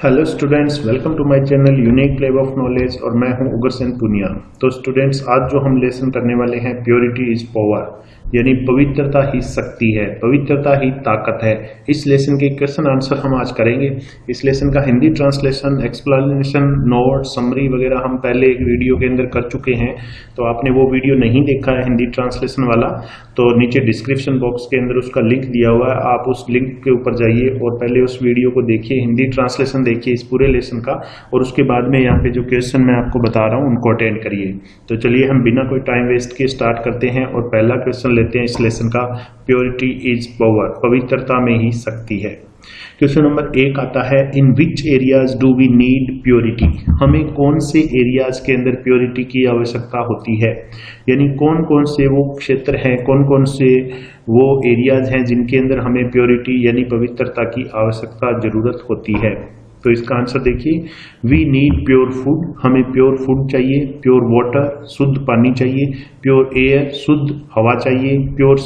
Hello students, welcome to my channel unique lab of knowledge और मैं हूं उग्रसेन पुनिया। तो स्टूडेंट्स, आज जो हम लेसन करने वाले हैं प्योरिटी इज पावर, यानी पवित्रता ही शक्ति है, पवित्रता ही ताकत है। इस लेसन के क्वेश्चन आंसर हम आज करेंगे। इस लेसन का Hindi translation, explanation, note, summary वगैरह हम पहले एक वीडियो के अंदर कर चुके हैं। तो आपने वो वीडियो नहीं देखा है हिंदी ट्रांसलेशन वाला, तो नीचे डिस्क्रिप्शन बॉक्स के अंदर उसका लिंक दिया हुआ है, आप उस लिंक के ऊपर जाइए और पहले उस वीडियो को देखिए, हिंदी ट्रांसलेशन देखिए इस पूरे लेसन का, और उसके बाद में यहाँ पे जो क्वेश्चन मैं आपको बता रहा हूँ उनको अटेंड करिए। तो चलिए हम बिना कोई टाइम वेस्ट के स्टार्ट करते हैं और पहला क्वेश्चन लेते हैं इस लेसन का। प्योरिटी इज पावर, पवित्रता में ही शक्ति है। क्वेश्चन नंबर 1 आता है, in which areas do we need purity. हमें कौन से एरियाज के अंदर प्योरिटी की आवश्यकता होती है, यानी कौन कौन से वो क्षेत्र हैं, कौन कौन से वो एरियाज हैं जिनके अंदर हमें प्योरिटी यानी पवित्रता की आवश्यकता जरूरत होती है। तो इसका आंसर देखिए, वी नीड प्योर फूड, हमें प्योर फूड चाहिए, प्योर वाटर, शुद्ध पानी चाहिए, प्योर एयर, शुद्ध हवा चाहिए, प्योर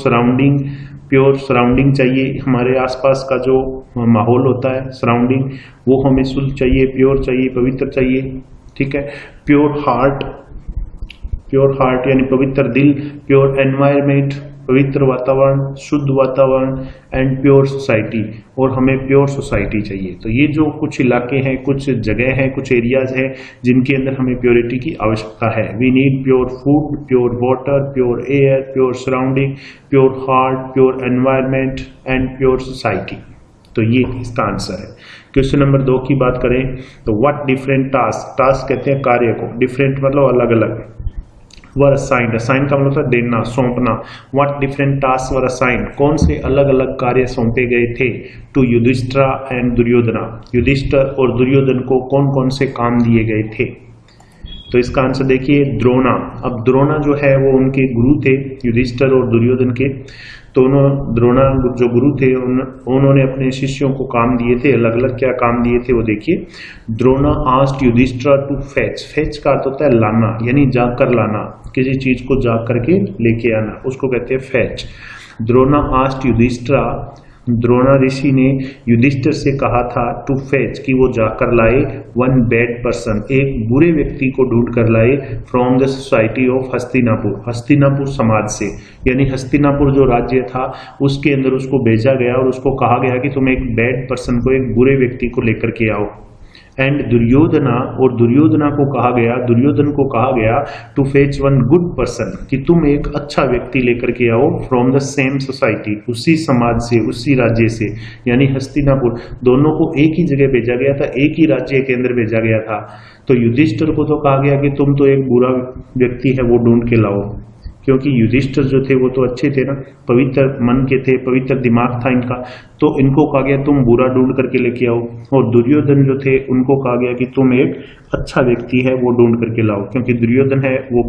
सराउंडिंग चाहिए, हमारे आसपास का जो माहौल होता है सराउंडिंग वो हमें शुद्ध चाहिए, प्योर चाहिए, पवित्र चाहिए। ठीक है, प्योर हार्ट यानी पवित्र दिल, प्योर एनवायरमेंट, पवित्र वातावरण, शुद्ध वातावरण, एंड प्योर सोसाइटी, और हमें प्योर सोसाइटी चाहिए। तो ये जो कुछ इलाके हैं, कुछ जगह हैं, कुछ एरियाज हैं जिनके अंदर हमें प्योरिटी की आवश्यकता है। We need pure food, pure water, pure air, pure surrounding, pure heart, pure environment and pure society. तो ये इसका आंसर है। क्वेश्चन नंबर 2 की बात करें तो व्हाट डिफरेंट टास्क कहते हैं कार्य को, डिफरेंट मतलब अलग अलग, वर असाइंड, असाइन का मतलब होता है देना, सौंपना। What different task were assigned, कौन से अलग अलग कार्य सौंपे गए थे टू युधिष्ठिर एंड दुर्योधना, युधिष्ठिर और दुर्योधन को कौन कौन से काम दिए गए थे। तो इसका आंसर देखिए, द्रोणा। अब द्रोणा जो है वो उनके गुरु थे, युधिष्ठिर और दुर्योधन के। तो द्रोणा जो गुरु थे उन्होंने अपने शिष्यों को काम दिए थे, अलग अलग क्या काम दिए थे वो देखिए। Drona asked Yudhishthira to fetch का अर्थ होता है लाना, यानी जाकर लाना, किसी चीज को जा करके लेके आना, उसको कहते हैं फेच। द्रोणा आस्क्ड युधिष्ठिर, द्रोणा ऋषि ने युधिष्ठिर से कहा था टू फेच कि वो जाकर लाए वन बैड पर्सन, एक बुरे व्यक्ति को ढूंढ कर लाए from the society of Hastinapur, Hastinapur समाज से, यानी हस्तिनापुर जो राज्य था उसके अंदर उसको भेजा गया और उसको कहा गया कि तुम एक बैड पर्सन को, एक बुरे व्यक्ति को लेकर के आओ। एंड दुर्योधना, और दुर्योधन को कहा गया to fetch one good person, कि तुम एक अच्छा व्यक्ति लेकर के आओ फ्रॉम द सेम सोसाइटी, उसी समाज से, उसी राज्य से, यानी हस्तिनापुर। दोनों को एक ही जगह भेजा गया था, एक ही राज्य के अंदर भेजा गया था। तो युधिष्ठिर को तो कहा गया कि तुम तो एक बुरा व्यक्ति है वो ढूंढ के लाओ, क्योंकि युधिष्ठिर जो थे वो तो अच्छे थे ना, पवित्र मन के थे, पवित्र दिमाग था इनका। तो इनको कहा गया तुम बुरा ढूंढ करके लेके आओ, और दुर्योधन जो थे उनको कहा गया कि तुम एक अच्छा व्यक्ति है वो ढूंढ करके लाओ, क्योंकि दुर्योधन है वो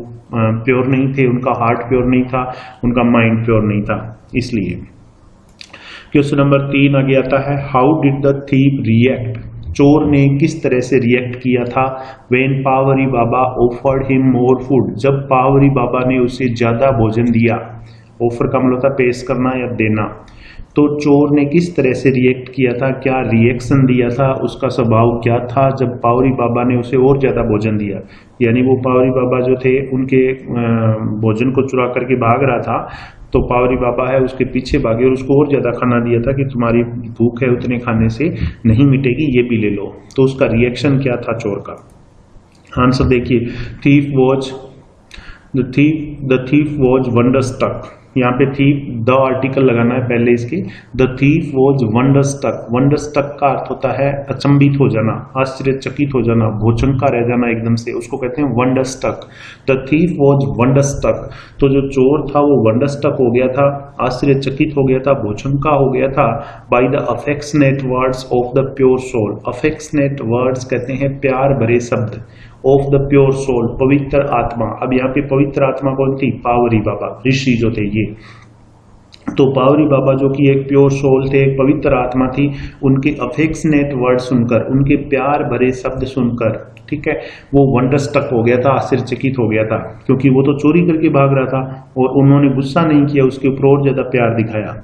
प्योर नहीं थे, उनका हार्ट प्योर नहीं था, उनका माइंड प्योर नहीं था, इसलिए। क्वेश्चन नंबर 3 आगे आता है, how did the thief react, चोर ने किस तरह से रिएक्ट किया था when Pavhari Baba offered him more food, जब पावरी बाबा ने उसे ज्यादा भोजन दिया। ऑफर का मतलब था पेश करना या देना। तो चोर ने किस तरह से रिएक्ट किया था, क्या रिएक्शन दिया था, उसका स्वभाव क्या था जब पावरी बाबा ने उसे और ज्यादा भोजन दिया, यानी वो पावरी बाबा जो थे उनके भोजन को चुरा करके भाग रहा था, तो पावरी बाबा है उसके पीछे भागे और उसको और ज्यादा खाना दिया था कि तुम्हारी भूख है उतने खाने से नहीं मिटेगी, ये भी ले लो। तो उसका रिएक्शन क्या था चोर का। आंसर देखिए, द थीफ वॉज वंडरस्ट्रक, यहाँ पे थीफ द आर्टिकल लगाना है पहले इसके। द थीफ वॉज वंडरस्ट्रक, वंडरस्ट्रक का अर्थ होता है अचंभित हो जाना, आश्चर्यचकित हो जाना, भौचक्का रह जाना एकदम से, उसको कहते हैं वंडरस्ट्रक। द थीफ वॉज वंडरस्ट्रक, तो जो चोर था वो वंडरस्ट्रक हो गया था, आश्चर्यचकित हो गया था, भौचक्का हो गया था, by the affectionate words of the pure soul. Affectionate words कहते हैं प्यार भरे शब्द, ऑफ द प्योर सोल, पवित्र आत्मा। अब यहाँ पे पवित्र आत्मा कौन थी, पावरी बाबा, ऋषि जो थे ये। तो पावरी बाबा जो कि एक प्योर सोल थे, एक पवित्र आत्मा थी, उनके अफेक्शनेट वर्ड सुनकर, उनके प्यार भरे शब्द सुनकर, ठीक है, वो वंडरस्ट्रक हो गया था, आश्चर्यचकित हो गया था, क्योंकि वो तो चोरी करके भाग रहा था और उन्होंने गुस्सा नहीं किया, उसके ऊपर और ज्यादा प्यार दिखाया।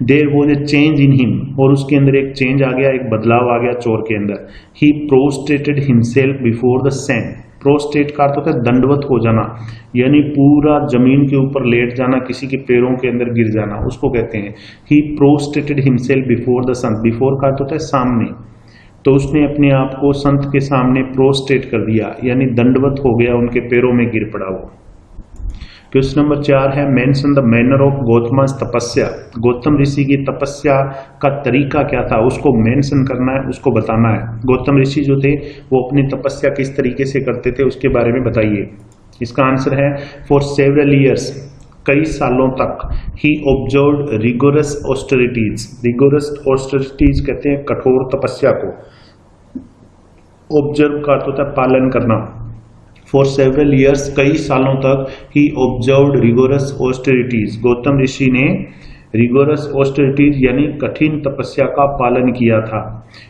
There was a change in him, और उसके अंदर एक चेंज आ गया, एक बदलाव आ गया चोर के अंदर। He prostrated himself before the sand. Prostrate का अर्थ होता है दंडवत हो जाना, यानी पूरा जमीन के ऊपर लेट जाना, किसी के पैरों के अंदर गिर जाना, उसको कहते हैं he prostrated himself before the sun. Before का अर्थ होता है सामने, तो उसने अपने आप को संत के सामने प्रोस्ट्रेट कर दिया, यानी दंडवत हो गया, उनके पैरों में गिर पड़ा वो। क्वेश्चन नंबर 4 है मेंशन द मैनर ऑफ गौतमस तपस्या। गौतम ऋषि की तपस्या का तरीका क्या था, उसको मेंशन करना है, उसको बताना है। गौतम ऋषि जो थे वो अपनी तपस्या किस तरीके से करते थे उसके बारे में बताइए। इसका आंसर है फॉर सेवरल ईयर्स, कई सालों तक, he observed rigorous austerities. Rigorous austerities कहते हैं कठोर तपस्या को। ऑब्जर्व का अर्थ होता है पालन करना। फॉर सेवरल ईयर्स, कई सालों तक, he observed rigorous austerities. Gautam ऋषि ने रिगोरस ऑस्टेरिटीज यानी कठिन तपस्या का पालन किया था।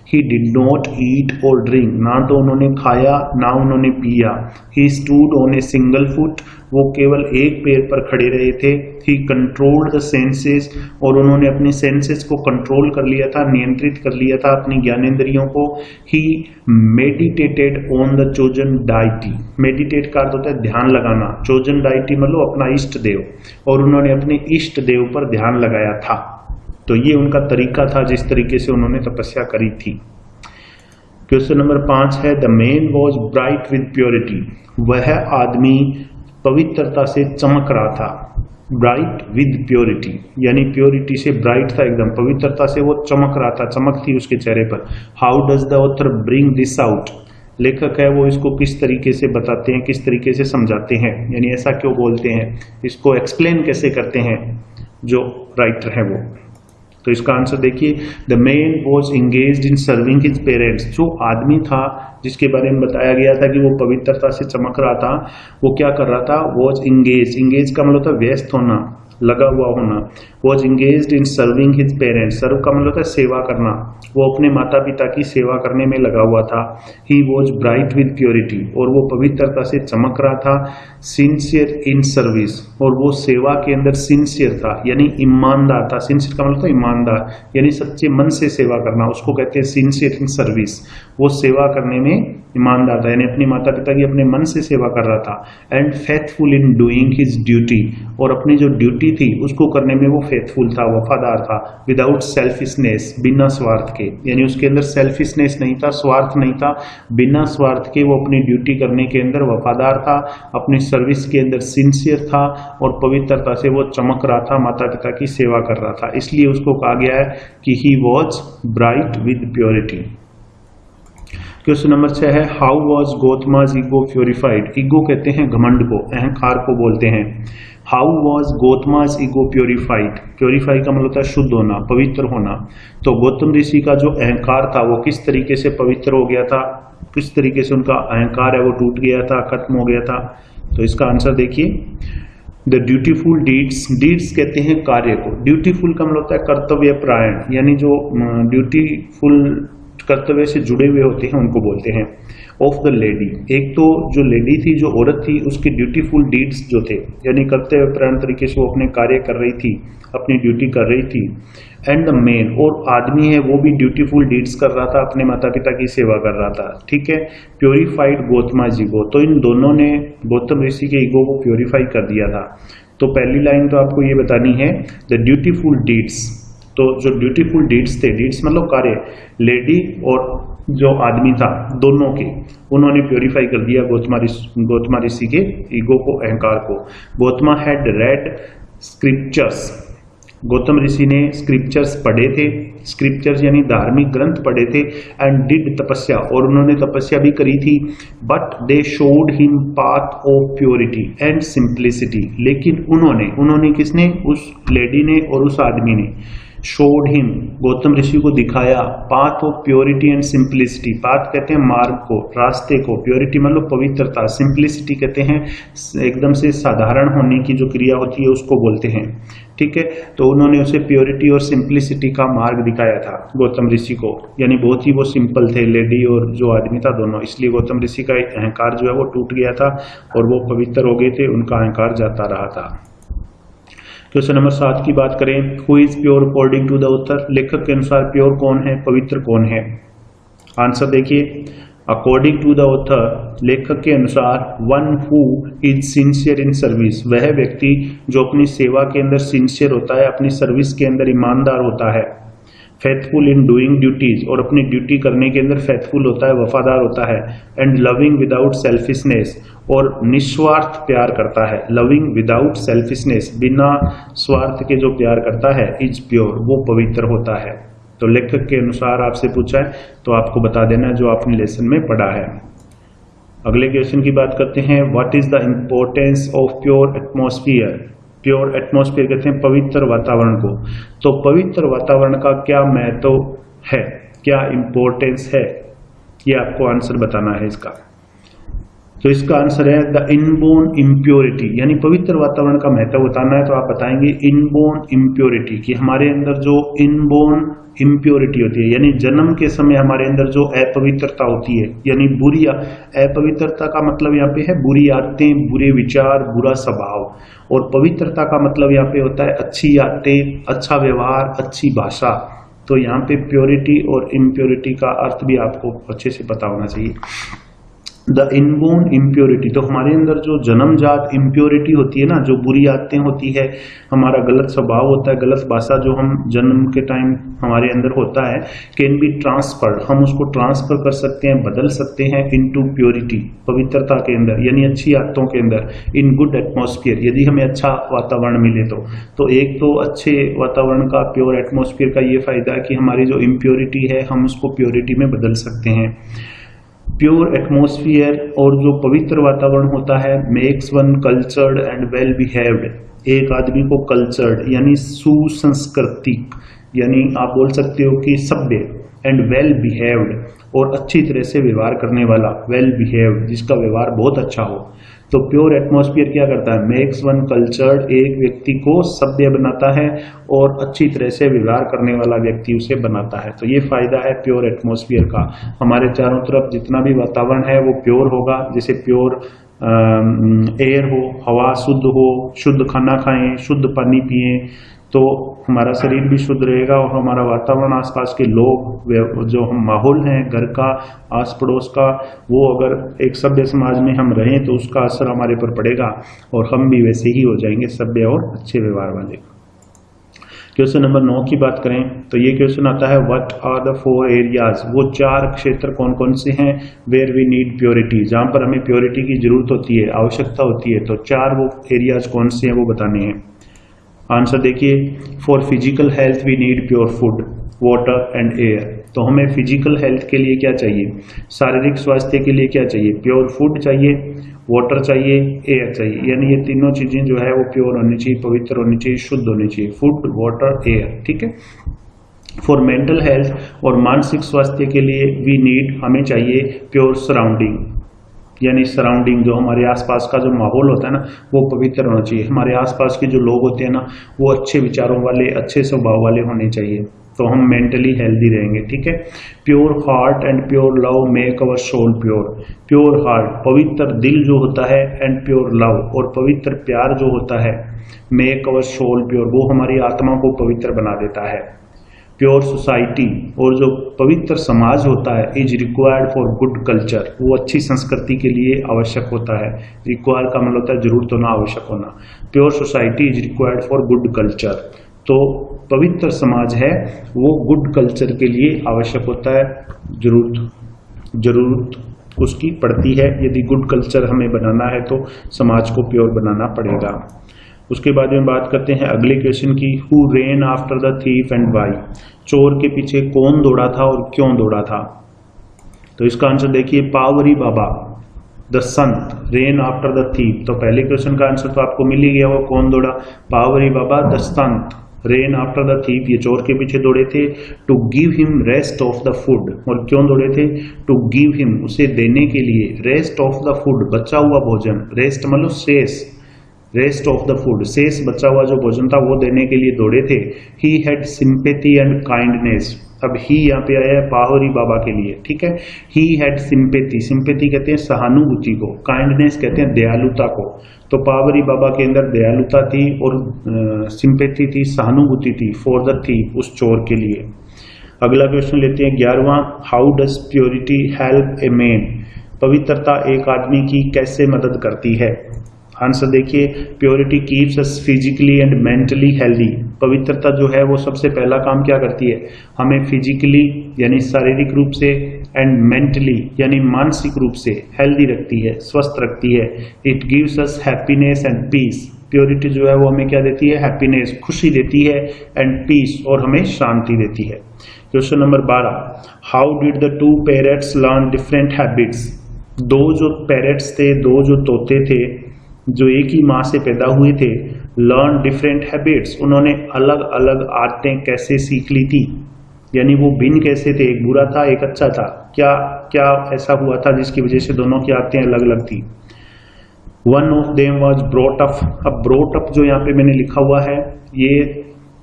ही डिड नॉट ईट और ड्रिंक, ना तो उन्होंने खाया ना उन्होंने पिया। He stood on a single foot, वो केवल एक पैर पर खड़े रहे थे। ही कंट्रोल्ड द सेंसेस, और उन्होंने अपने सेंसेस को कंट्रोल कर लिया था, नियंत्रित कर लिया था अपनी ज्ञानेंद्रियों को। He meditated on the chosen deity. Meditate का अर्थ होता है ध्यान लगाना, चोजन डाइटी मतलब अपना इष्ट देव, और उन्होंने अपने इष्ट देव पर ध्यान लगाया था। तो ये उनका तरीका था जिस तरीके से उन्होंने तपस्या करी थी। क्वेश्चन नंबर 5 है the man was bright with purity. वह आदमी पवित्रता से चमक रहा था। ब्राइट विद प्योरिटी यानी प्योरिटी से ब्राइट था, एकदम पवित्रता से वो चमक रहा था, चमक थी उसके चेहरे पर। How does the author bring this out. लेखक है वो इसको किस तरीके से बताते हैं, किस तरीके से समझाते हैं, यानी ऐसा क्यों बोलते हैं, इसको एक्सप्लेन कैसे करते हैं जो राइटर है वो। तो इसका आंसर देखिए, the man was engaged in serving his parents. जो आदमी था जिसके बारे में बताया गया था कि वो पवित्रता से चमक रहा था, वो क्या कर रहा था, वॉज इंगेज। इंगेज का मतलब होता है व्यस्त होना, लगा हुआ होना। Was engaged in serving his parents, serve का मतलब होता है सेवा करना, वो अपने माता पिता की सेवा करने में लगा हुआ था। ही वॉज ब्राइट विद प्योरिटी, और वो पवित्रता से चमक रहा था। सिंसियर इन सर्विस, और वो सेवा के अंदर सिंसियर था यानी ईमानदार था। सिंसियर का मतलब होता है ईमानदार, यानी सच्चे मन से सेवा करना, उसको कहते हैं सिंसियर इन सर्विस। वो सेवा करने में ईमानदार था, यानी अपने माता पिता की अपने मन से सेवा कर रहा था। And faithful in doing his duty, और अपनी जो ड्यूटी थी उसको करने में वो फेथफुल था, वफादार था। विदाउट सेल्फिशनेस, बिना स्वार्थ के, यानी उसके अंदर सेल्फिशनेस नहीं था, स्वार्थ नहीं था, बिना स्वार्थ के वो अपनी ड्यूटी करने के अंदर वफादार था, अपनी सर्विस के अंदर सिंसियर था, और पवित्रता से वो चमक रहा था, माता पिता की सेवा कर रहा था। इसलिए उसको कहा गया है कि he was bright with purity. Question number 6 है how was Gautama's ego purified. Ego कहते हैं घमंड को, अहंकार को बोलते हैं। How was Gautama's ego purified. Purify का मतलब होता है शुद्ध होना, पवित्र होना। तो गौतम ऋषि का जो अहंकार था वो किस तरीके से पवित्र हो गया था, किस तरीके से उनका अहंकार है वो टूट गया था, खत्म हो गया था। तो इसका आंसर देखिए, द ड्यूटीफुल डीड्स। डीड्स कहते हैं कार्य को, ड्यूटीफुल का मतलब होता है कर्तव्य परायण, यानी जो ड्यूटीफुल कर्तव्य से जुड़े हुए होते हैं उनको बोलते हैं। ऑफ द लेडी, एक तो जो लेडी थी, जो औरत थी, उसके ड्यूटीफुल डीड्स जो थे, यानी कर्तव्य परायण तरीके से वो अपने कार्य कर रही थी, अपनी ड्यूटी कर रही थी। एंड द मैन, और आदमी है वो भी ड्यूटीफुल डीड्स कर रहा था, अपने माता पिता की सेवा कर रहा था। ठीक है, प्योरीफाइड गौतमा's ईगो। तो इन दोनों ने गौतम ऋषि के ईगो को प्योरीफाई कर दिया था। तो पहली लाइन तो आपको ये बतानी है, द ड्यूटीफुल डीड्स। तो जो ड्यूटीफुल डीड्स थे, डीड्स मतलब कार्य, लेडी और जो आदमी था दोनों के, उन्होंने प्योरीफाई कर दिया गौतम ऋषि के ईगो को, अहंकार को। Gautama had read scriptures. Gautam ऋषि ने स्क्रिप्चर्स पढ़े थे, स्क्रिप्चर्स यानी धार्मिक ग्रंथ पढ़े थे। एंड डिड तपस्या, और उन्होंने तपस्या भी करी थी। But they showed him path of purity and simplicity. लेकिन उन्होंने किसने, उस लेडी ने और उस आदमी ने, शोड हिम, गौतम ऋषि को दिखाया, path of purity and simplicity. Path कहते हैं मार्ग को, रास्ते को, प्योरिटी मतलब पवित्रता, सिंप्लिसिटी कहते हैं एकदम से साधारण होने की जो क्रिया होती है उसको बोलते हैं। ठीक है, तो उन्होंने उसे प्योरिटी और सिंप्लिसिटी का मार्ग दिखाया था गौतम ऋषि को, यानी बहुत ही वो सिंपल थे, लेडी और जो आदमी था दोनों। इसलिए गौतम ऋषि का अहंकार जो है वो टूट गया था और वो पवित्र हो गए थे, उनका अहंकार जाता रहा था। क्वेश्चन नंबर 7 की बात करें, who is pure according to the author, लेखक के अनुसार प्योर कौन है, पवित्र कौन है। आंसर देखिए, अकॉर्डिंग टू द ऑथर लेखक के अनुसार one who is sincere in service, वह व्यक्ति जो अपनी सेवा के अंदर सिंसियर होता है, अपनी सर्विस के अंदर ईमानदार होता है। फेथफुल इन डूइंग ड्यूटीज, और अपनी ड्यूटी करने के अंदर फेथफुल होता है, वफादार होता है। एंड लविंग विदाउट सेल्फिशनेस, और निस्वार्थ प्यार करता है। लविंग विदाउट सेल्फिशनेस, बिना स्वार्थ के जो प्यार करता है, इज प्योर, वो पवित्र होता है। तो लेखक के अनुसार आपसे पूछा है तो आपको बता देना जो आपने लेसन में पढ़ा है। अगले क्वेश्चन की बात करते हैं, what is the importance of pure atmosphere. Pure atmosphere कहते हैं पवित्र वातावरण को। तो पवित्र वातावरण का क्या महत्व है, क्या इंपॉर्टेंस है, ये आपको आंसर बताना है इसका। तो इसका आंसर है द इनबोर्न इम्प्योरिटी, यानी पवित्र वातावरण का महत्व बताना है तो आप बताएंगे इनबोर्न इम्प्योरिटी, कि हमारे अंदर जो इनबोर्न इम्प्योरिटी होती है, यानी जन्म के समय हमारे अंदर जो अपवित्रता होती है, यानी बुरी अपवित्रता का मतलब यहाँ पे है बुरी आदतें, बुरे विचार, बुरा स्वभाव। और पवित्रता का मतलब यहाँ पे होता है अच्छी आदतें, अच्छा व्यवहार, अच्छी भाषा। तो यहाँ पे प्योरिटी और इम्प्योरिटी का अर्थ भी आपको अच्छे से पता होना चाहिए। द इनबोर्न इम्प्योरिटी, तो हमारे अंदर जो जन्मजात इम्प्योरिटी होती है ना, जो बुरी आदतें होती है, हमारा गलत स्वभाव होता है, गलत भाषा जो हम जन्म के टाइम हमारे अंदर होता है, कैन बी ट्रांसफर्ड, हम उसको ट्रांसफर कर सकते हैं, बदल सकते हैं इनटू प्योरिटी, पवित्रता के अंदर, यानी अच्छी आदतों के अंदर। इन गुड एटमॉस्फेयर, यदि हमें अच्छा वातावरण मिले तो एक तो अच्छे वातावरण का, प्योर एटमॉस्फेयर का ये फायदा है कि हमारी जो इम्प्योरिटी है हम उसको प्योरिटी में बदल सकते हैं। प्योर एटमॉस्फेयर और जो पवित्र वातावरण होता है makes one cultured and well behaved, एक आदमी को कल्चर्ड यानी सुसंस्कृतिक, यानी आप बोल सकते हो कि सभ्य, एंड वेल बिहेव्ड और अच्छी तरह से व्यवहार करने वाला, वेल बिहेव्ड जिसका व्यवहार बहुत अच्छा हो। तो प्योर एटमॉस्फेयर क्या करता है, मेक्स वन कल्चर्ड, एक व्यक्ति को सभ्य बनाता है और अच्छी तरह से व्यवहार करने वाला व्यक्ति उसे बनाता है। तो ये फायदा है प्योर एटमॉस्फेयर का। हमारे चारों तरफ जितना भी वातावरण है वो प्योर होगा, जैसे प्योर एयर हो, हवा शुद्ध हो, शुद्ध खाना खाएं, शुद्ध पानी पिएं, तो हमारा शरीर भी शुद्ध रहेगा और हमारा वातावरण, आसपास के लोग, जो हम माहौल हैं घर का, आस पड़ोस का, वो अगर एक सभ्य समाज में हम रहें तो उसका असर हमारे पर पड़ेगा और हम भी वैसे ही हो जाएंगे सभ्य और अच्छे व्यवहार वाले। क्वेश्चन नंबर 9 की बात करें तो ये क्वेश्चन आता है व्हाट आर द 4 एरियाज, वो 4 क्षेत्र कौन कौन से हैं वेयर वी नीड प्योरिटी, जहां पर हमें प्योरिटी की जरूरत होती है, आवश्यकता होती है। तो 4 वो एरियाज कौन से हैं वो बताने हैं। आंसर देखिए, for physical health we need pure food, water and air. तो हमें फिजिकल हेल्थ के लिए क्या चाहिए, शारीरिक स्वास्थ्य के लिए क्या चाहिए, प्योर फूड चाहिए, वाटर चाहिए, एयर चाहिए, यानी ये तीनों चीजें जो है वो प्योर होनी चाहिए, पवित्र होनी चाहिए, शुद्ध होनी चाहिए, फूड, वाटर, एयर। ठीक है। फॉर मेंटल हेल्थ और मानसिक स्वास्थ्य के लिए वी नीड, हमें चाहिए प्योर सराउंडिंग, यानी सराउंडिंग जो हमारे आसपास का जो माहौल होता है ना वो पवित्र होना चाहिए। हमारे आसपास के जो लोग होते हैं ना वो अच्छे विचारों वाले, अच्छे स्वभाव वाले होने चाहिए, तो हम मेंटली हेल्दी रहेंगे। ठीक है। Pure heart and pure love make our soul pure, pure heart पवित्र दिल जो होता है, एंड प्योर लव और पवित्र प्यार जो होता है, मेक अवर सोल प्योर वो हमारी आत्मा को पवित्र बना देता है। प्योर सोसाइटी और जो पवित्र समाज होता है is required for good culture, वो अच्छी संस्कृति के लिए आवश्यक होता है। रिक्वायर का मतलब होता है जरूरत होना, आवश्यक होना। Pure society is required for good culture, तो पवित्र समाज है वो गुड कल्चर के लिए आवश्यक होता है, जरूरत उसकी पड़ती है। यदि गुड कल्चर हमें बनाना है तो समाज को प्योर बनाना पड़ेगा। उसके बाद में बात करते हैं अगले क्वेश्चन की, who ran after the thief and why, चोर के पीछे कौन दौड़ा था और क्यों दौड़ा था। तो इसका आंसर देखिए, Pavri Baba the sant ran after the thief. तो पहले क्वेश्चन का आंसर तो आपको मिल ही गया, वो कौन दौड़ा, Pavhari Baba the sant ran after the thief, ये चोर के पीछे दौड़े थे। To give him rest of the food, और क्यों दौड़े थे, टू गिव हिम उसे देने के लिए, रेस्ट ऑफ द फूड बचा हुआ भोजन, रेस्ट मतलब शेष, रेस्ट ऑफ द फूड शेष बचा हुआ जो भोजन था वो देने के लिए दौड़े थे। He had sympathy and kindness, अब ही यहाँ पे आया है पावरी बाबा के लिए, ठीक है। ही हैड सिंपेथी, सिंपेथी कहते हैं सहानुभूति को, काइंडनेस कहते हैं दयालुता को। तो पावरी बाबा के अंदर दयालुता थी और सिंपेथी थी, सहानुभूति थी फॉर द थीफ, उस चोर के लिए। अगला क्वेश्चन लेते हैं 11वां, how does purity help a man, पवित्रता एक आदमी की कैसे मदद करती है। आंसर देखिए, purity keeps us physically and mentally healthy, पवित्रता जो है वो सबसे पहला काम क्या करती है, हमें फिजिकली यानी शारीरिक रूप से एंड मेंटली यानी मानसिक रूप से हेल्दी रखती है, स्वस्थ रखती है। It gives us happiness and peace, purity जो है वो हमें क्या देती है, हैप्पीनेस, खुशी देती है, एंड पीस, और हमें शांति देती है। Question number 12, how did the two parrots learn different habits, दो जो पैरेट्स थे, दो जो तोते थे जो एक ही माँ से पैदा हुए थे, लर्न डिफरेंट हैबिट्स, उन्होंने अलग अलग आदतें कैसे सीख ली थी, यानी वो भिन्न कैसे थे, एक बुरा था एक अच्छा था, क्या क्या ऐसा हुआ था जिसकी वजह से दोनों की आदतें अलग अलग थी। One of them was brought up, अब ब्रॉट अप जो यहाँ पे मैंने लिखा हुआ है ये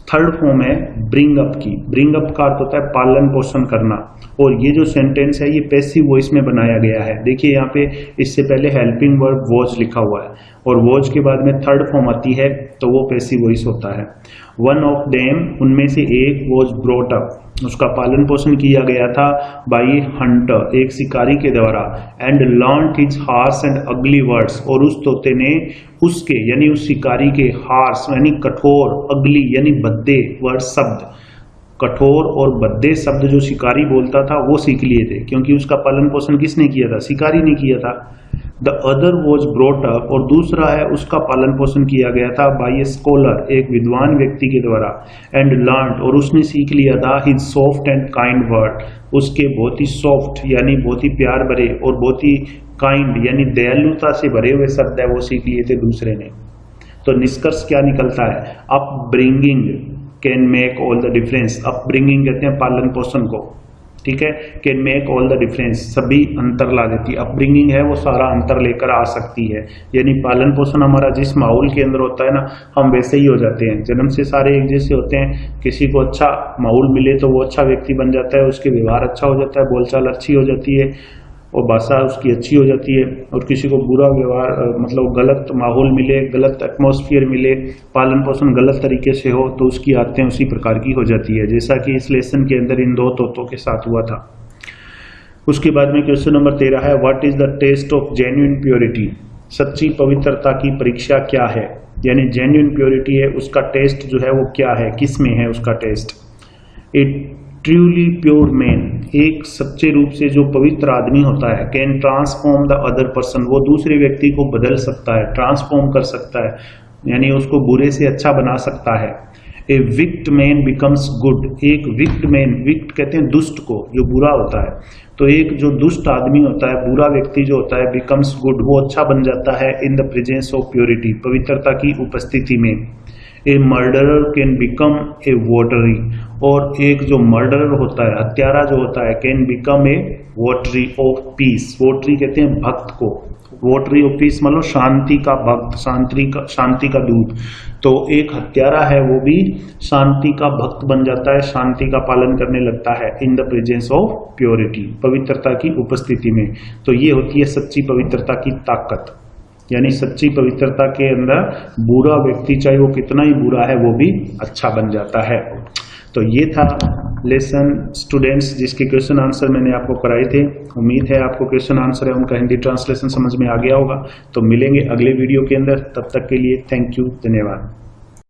थर्ड फॉर्म है ब्रिंग अप की, ब्रिंग अप का अर्थ होता है पालन पोषण करना, और ये जो सेंटेंस है ये पैसिव वॉइस में बनाया गया है। देखिए यहाँ पे इससे पहले हेल्पिंग वर्ब वॉज लिखा हुआ है और वॉज के बाद में थर्ड फॉर्म आती है तो वो पैसिव वॉइस होता है। वन ऑफ देम, उनमें से एक, वॉज ब्रॉट अप, उसका पालन पोषण किया गया था, बाई हंटर, एक शिकारी के द्वारा, and learn his harsh and अगली वर्ड्स, और उस तोते ने उसके यानी उस शिकारी के हार्श यानी कठोर, अगली यानी भद्दे वर्ड शब्द, कठोर और भद्दे शब्द जो शिकारी बोलता था वो सीख लिए थे, क्योंकि उसका पालन पोषण किसने किया था, शिकारी ने किया था। The other was brought up, और दूसरा है उसका पालन पोषण किया गया था, बाई ए स्कॉलर, एक विद्वान व्यक्ति के द्वारा, एंड लर्न, और उसने सीख लिया था, his soft and kind word, उसके बहुत ही सॉफ्ट यानी बहुत ही प्यार भरे और बहुत ही काइंड यानी दयालुता से भरे हुए शब्द है वो सीख लिए थे दूसरे ने। तो निष्कर्ष क्या निकलता है, upbringing can make all the difference, upbringing कहते हैं पालन पोषण को, ठीक है, can make all the difference, सभी अंतर ला देती है, अपब्रिंगिंग है वो सारा अंतर लेकर आ सकती है, यानी पालन पोषण हमारा जिस माहौल के अंदर होता है ना हम वैसे ही हो जाते हैं, जन्म से सारे एक जैसे होते हैं, किसी को अच्छा माहौल मिले तो वो अच्छा व्यक्ति बन जाता है, उसके व्यवहार अच्छा हो जाता है, बोलचाल अच्छी हो जाती है और भाषा उसकी अच्छी हो जाती है, और किसी को बुरा व्यवहार मतलब गलत माहौल मिले, गलत एटमॉस्फेयर मिले, पालन पोषण गलत तरीके से हो तो उसकी आदतें उसी प्रकार की हो जाती है, जैसा कि इस लेसन के अंदर इन दो तोतों के साथ हुआ था। उसके बाद में क्वेश्चन नंबर 13 है, what is the test of genuine purity, सच्ची पवित्रता की परीक्षा क्या है, यानी जेन्युइन प्योरिटी है उसका टेस्ट जो है वो क्या है, किस में है उसका test. It truly pure man, एक सच्चे रूप से जो पवित्र आदमी होता है, can transform the other person, वो दूसरे व्यक्ति को बदल सकता है, ट्रांसफॉर्म कर सकता है, यानी उसको बुरे से अच्छा बना सकता है। ए विक्ट मैन बिकम्स गुड, एक विक्ट मैन, विक्ट कहते हैं दुष्ट को जो बुरा होता है, तो एक जो दुष्ट आदमी होता है, बुरा व्यक्ति जो होता है, बिकम्स गुड, वो अच्छा बन जाता है in the presence of purity, पवित्रता की उपस्थिति में। ए मर्डरर कैन बिकम ए वोटरी, और एक जो मर्डरर होता है, हत्यारा जो होता है, can become a votary of peace, votary कहते हैं भक्त को, वोटरी ऑफ पीस मतलब शांति का भक्त, शांति का दूत, तो एक हत्यारा है वो भी शांति का भक्त बन जाता है, शांति का पालन करने लगता है in the presence of purity, पवित्रता की उपस्थिति में। तो ये होती है सच्ची पवित्रता की ताकत, यानी सच्ची पवित्रता के अंदर बुरा व्यक्ति चाहे वो कितना ही बुरा है वो भी अच्छा बन जाता है। तो ये था लेसन स्टूडेंट्स जिसके क्वेश्चन आंसर मैंने आपको कराए थे। उम्मीद है आपको क्वेश्चन आंसर है उनका हिंदी ट्रांसलेशन समझ में आ गया होगा। तो मिलेंगे अगले वीडियो के अंदर, तब तक के लिए थैंक यू, धन्यवाद।